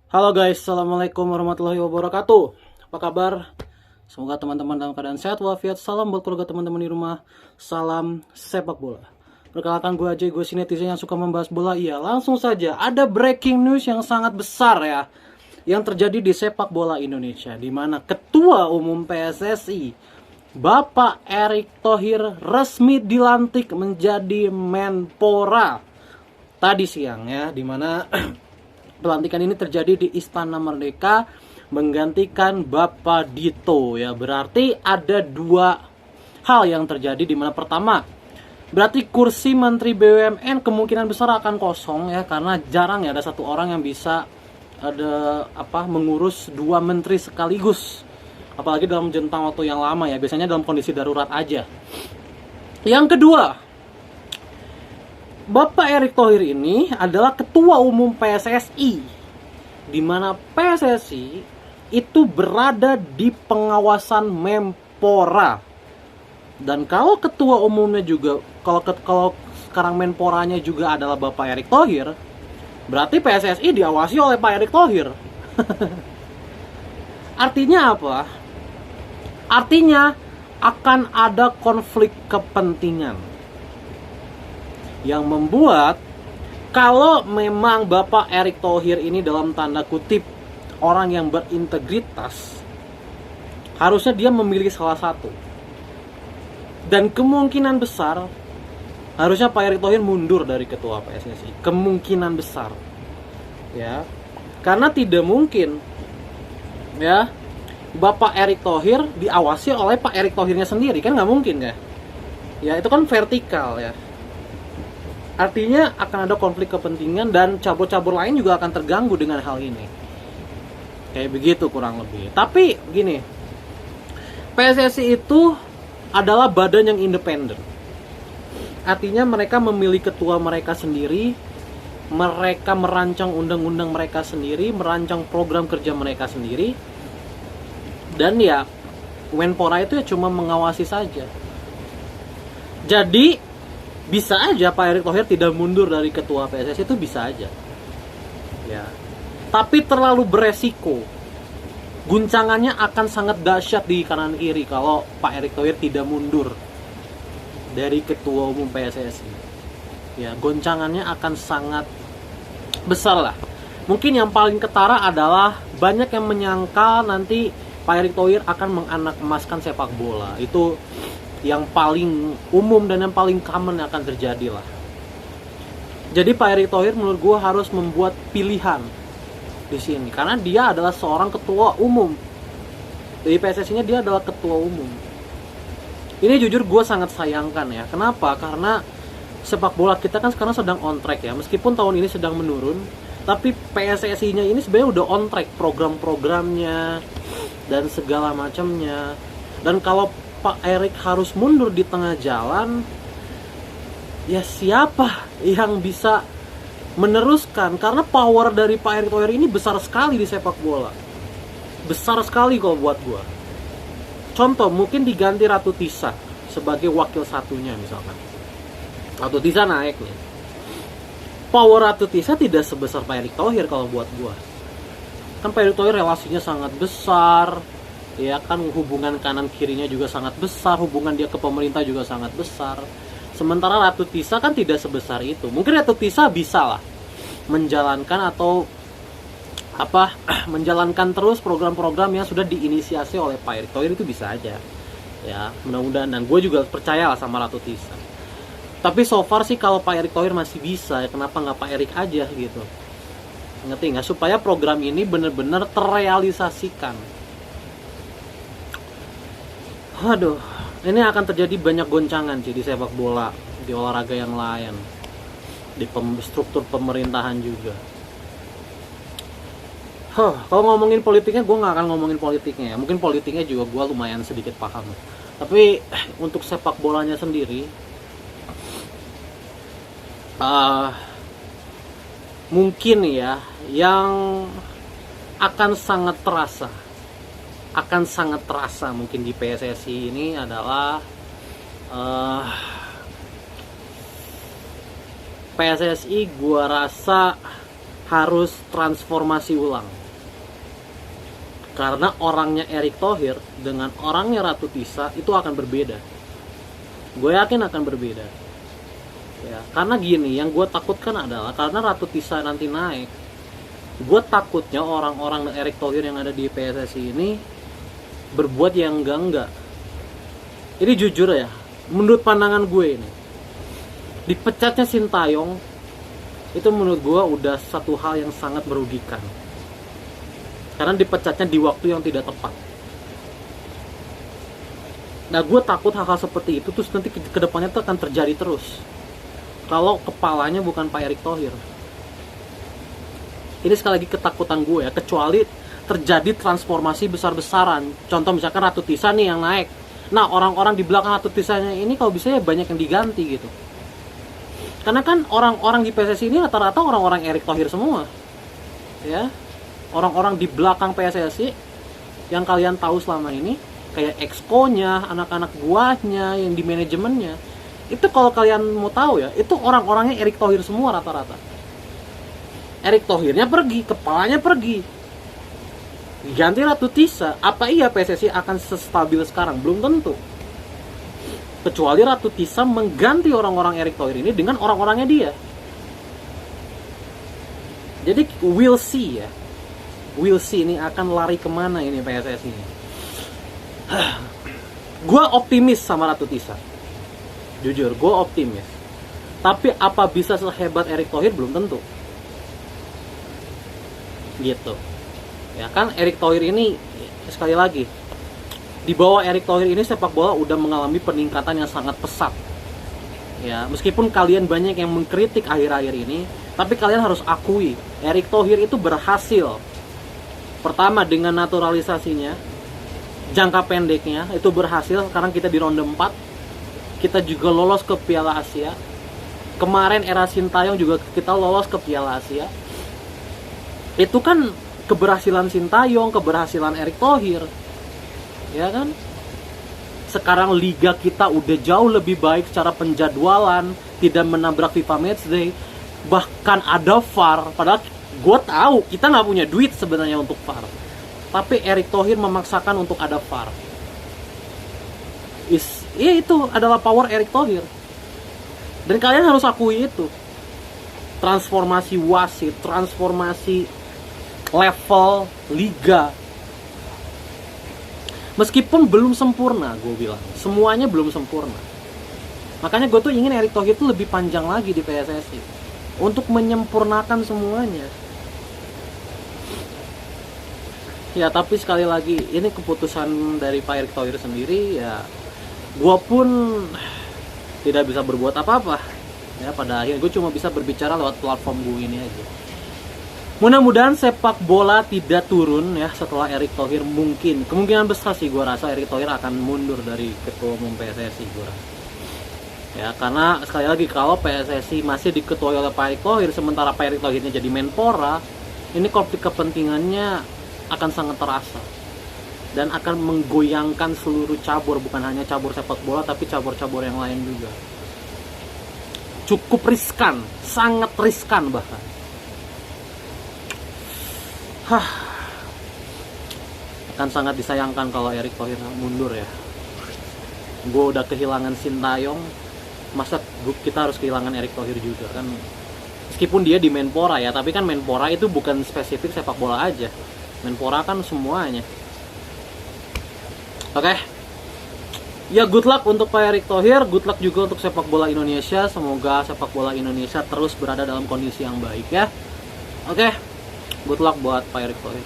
Halo guys, assalamualaikum warahmatullahi wabarakatuh. Apa kabar? Semoga teman-teman dalam keadaan sehat walafiat. Salam buat keluarga teman-teman di rumah. Salam sepak bola. Perkenalkan gue Ajay, gue si netizen yang suka membahas bola. Iya, langsung saja ada breaking news yang sangat besar ya, yang terjadi di sepak bola Indonesia, di mana Ketua Umum PSSI Bapak Erick Thohir resmi dilantik menjadi Menpora tadi siang ya, di mana pelantikan ini terjadi di Istana Merdeka menggantikan Bapak Dito ya. Berarti ada dua hal yang terjadi, di mana pertama, berarti kursi Menteri BUMN kemungkinan besar akan kosong ya, karena jarang ya ada satu orang yang bisa mengurus dua menteri sekaligus, apalagi dalam jentang waktu yang lama ya, biasanya dalam kondisi darurat aja. Yang kedua, Bapak Erick Thohir ini adalah Ketua Umum PSSI, di mana PSSI itu berada di pengawasan Menpora. Dan kalau Ketua Umumnya juga, kalau sekarang Menporanya juga adalah Bapak Erick Thohir, berarti PSSI diawasi oleh Pak Erick Thohir. Artinya apa? Artinya akan ada konflik kepentingan yang membuat, kalau memang Bapak Erick Thohir ini dalam tanda kutip orang yang berintegritas, harusnya dia memilih salah satu. Dan kemungkinan besar harusnya Pak Erick Thohir mundur dari ketua PSSI. Kemungkinan besar. Ya. Karena tidak mungkin ya Bapak Erick Thohir diawasi oleh Pak Erick Thohirnya sendiri, kan nggak mungkin ya. Ya, itu kan vertikal ya. Artinya akan ada konflik kepentingan dan cabur-cabur lain juga akan terganggu dengan hal ini. Kayak begitu kurang lebih. Tapi gini, PSSI itu adalah badan yang independen. Artinya mereka memilih ketua mereka sendiri, mereka merancang undang-undang mereka sendiri, merancang program kerja mereka sendiri. Dan ya, Menpora itu ya cuma mengawasi saja. Jadi bisa aja Pak Erick Thohir tidak mundur dari ketua PSSI, itu bisa aja ya, tapi terlalu beresiko. Guncangannya akan sangat dahsyat di kanan kiri kalau Pak Erick Thohir tidak mundur dari ketua umum PSSI ya. Goncangannya akan sangat besar lah. Mungkin yang paling ketara adalah banyak yang menyangka nanti Pak Erick Thohir akan menganak-emaskan sepak bola. Itu yang paling umum dan yang paling common akan terjadi lah. Jadi Pak Erick Thohir menurut gue harus membuat pilihan di sini, karena dia adalah seorang ketua umum. Di PSSI-nya dia adalah ketua umum. Ini jujur gue sangat sayangkan ya. Kenapa? Karena sepak bola kita kan sekarang sedang on track ya. Meskipun tahun ini sedang menurun, tapi PSSI-nya ini sebenarnya udah on track, program-programnya dan segala macamnya. Dan kalau Pak Erick harus mundur di tengah jalan, ya siapa yang bisa meneruskan? Karena power dari Pak Erick Thohir ini besar sekali di sepak bola. Besar sekali kalau buat gua. Contoh, mungkin diganti Ratu Tisa sebagai wakil satunya misalkan. Ratu Tisa naik nih. Power Ratu Tisa tidak sebesar Pak Erick Thohir kalau buat gua. Kan Pak Erick Thohir relasinya sangat besar. Ya kan, hubungan kanan kirinya juga sangat besar, hubungan dia ke pemerintah juga sangat besar. Sementara Ratu Tisa kan tidak sebesar itu. Mungkin Ratu Tisa bisa lah menjalankan atau menjalankan terus program-program yang sudah diinisiasi oleh Pak Erick Thohir, itu bisa aja ya, mudah-mudahan. Dan gue juga percaya lah sama Ratu Tisa. Tapi so far sih kalau Pak Erick Thohir masih bisa, ya kenapa nggak Pak Erick aja gitu, ngerti nggak? Supaya program ini benar-benar terrealisasikan. Waduh, ini akan terjadi banyak goncangan sih di sepak bola, di olahraga yang lain, di struktur pemerintahan juga. Kalau ngomongin politiknya, gue nggak akan ngomongin politiknya ya. Mungkin politiknya juga gue lumayan sedikit paham. Tapi untuk sepak bolanya sendiri, mungkin ya, yang akan sangat terasa mungkin di PSSI ini adalah PSSI gua rasa harus transformasi ulang. Karena orangnya Erick Thohir dengan orangnya Ratu Tisa itu akan berbeda. Gue yakin akan berbeda. Ya, karena gini, yang gue takutkan adalah karena Ratu Tisa nanti naik, gue takutnya orang-orang Erick Thohir yang ada di PSSI ini berbuat yang enggak. Ini jujur ya, menurut pandangan gue ini, dipecatnya Sintayong itu menurut gue udah satu hal yang sangat merugikan. Karena dipecatnya di waktu yang tidak tepat. Nah, gue takut hal-hal seperti itu terus nanti ke depannya itu akan terjadi terus. Kalau kepalanya bukan Pak Erick Thohir. Ini sekali lagi ketakutan gue ya, kecuali terjadi transformasi besar-besaran. Contoh misalkan Ratu Tisa nih yang naik. Nah, orang-orang di belakang Ratu Tisanya ini kalau bisa ya banyak yang diganti gitu. Karena kan orang-orang di PSSI ini rata-rata orang-orang Erick Thohir semua. Ya. Orang-orang di belakang PSSI yang kalian tahu selama ini, kayak exco-nya, anak-anak buahnya, yang di manajemennya. Itu kalau kalian mau tahu ya, itu orang-orangnya Erick Thohir semua rata-rata. Erick Thohirnya pergi, kepalanya pergi. Ganti Ratu Tisa, apa iya PSSI akan sestabil sekarang? Belum tentu. Kecuali Ratu Tisa mengganti orang-orang Erick Thohir ini dengan orang-orangnya dia. Jadi we'll see ya. We'll see ini akan lari kemana ini PSSI ini. Gue optimis sama Ratu Tisa. Jujur, gue optimis. Tapi apa bisa sehebat Erick Thohir? Belum tentu. Gitu. Ya kan Erick Thohir ini, sekali lagi, di bawah Erick Thohir ini sepak bola udah mengalami peningkatan yang sangat pesat. Ya, meskipun kalian banyak yang mengkritik akhir-akhir ini, tapi kalian harus akui Erick Thohir itu berhasil. Pertama dengan naturalisasinya, jangka pendeknya itu berhasil. Sekarang kita di ronde 4, kita juga lolos ke Piala Asia. Kemarin era Sintayong juga kita lolos ke Piala Asia. Itu kan keberhasilan Sintayong, keberhasilan Erick Thohir. Ya kan? Sekarang liga kita udah jauh lebih baik secara penjadwalan, tidak menabrak FIFA Matchday, bahkan ada VAR. Padahal gue tahu kita nggak punya duit sebenarnya untuk VAR, tapi Erick Thohir memaksakan untuk ada VAR. Ya itu adalah power Erick Thohir, dan kalian harus akui itu. Transformasi wasit, transformasi level liga. Meskipun belum sempurna, gue bilang semuanya belum sempurna. Makanya gue tuh ingin Erick Thohir itu lebih panjang lagi di PSSI untuk menyempurnakan semuanya. Ya tapi sekali lagi ini keputusan dari Pak Erick Thohir sendiri ya. Gue pun tidak bisa berbuat apa-apa. Ya pada akhirnya gue cuma bisa berbicara lewat platform gue ini aja. Mudah-mudahan sepak bola tidak turun ya setelah Erick Thohir. Kemungkinan besar sih gue rasa Erick Thohir akan mundur dari ketua umum PSSI gue rasa. Ya karena sekali lagi kalau PSSI masih diketuai oleh Pak Erick Thohir sementara Pak Erick Thohirnya jadi Menpora, ini konflik kepentingannya akan sangat terasa dan akan menggoyangkan seluruh cabur, bukan hanya cabur sepak bola tapi cabur-cabur yang lain juga. Cukup riskan, sangat riskan bahkan. Akan sangat disayangkan kalau Erick Thohir mundur ya. Gue udah kehilangan Sintayong, masa kita harus kehilangan Erick Thohir juga kan? Meskipun dia di Menpora ya, tapi kan Menpora itu bukan spesifik sepak bola aja. Menpora kan semuanya. Oke. Ya good luck untuk Pak Erick Thohir, good luck juga untuk sepak bola Indonesia. Semoga sepak bola Indonesia terus berada dalam kondisi yang baik ya. Oke. Good luck buat Pak Erick Thohir.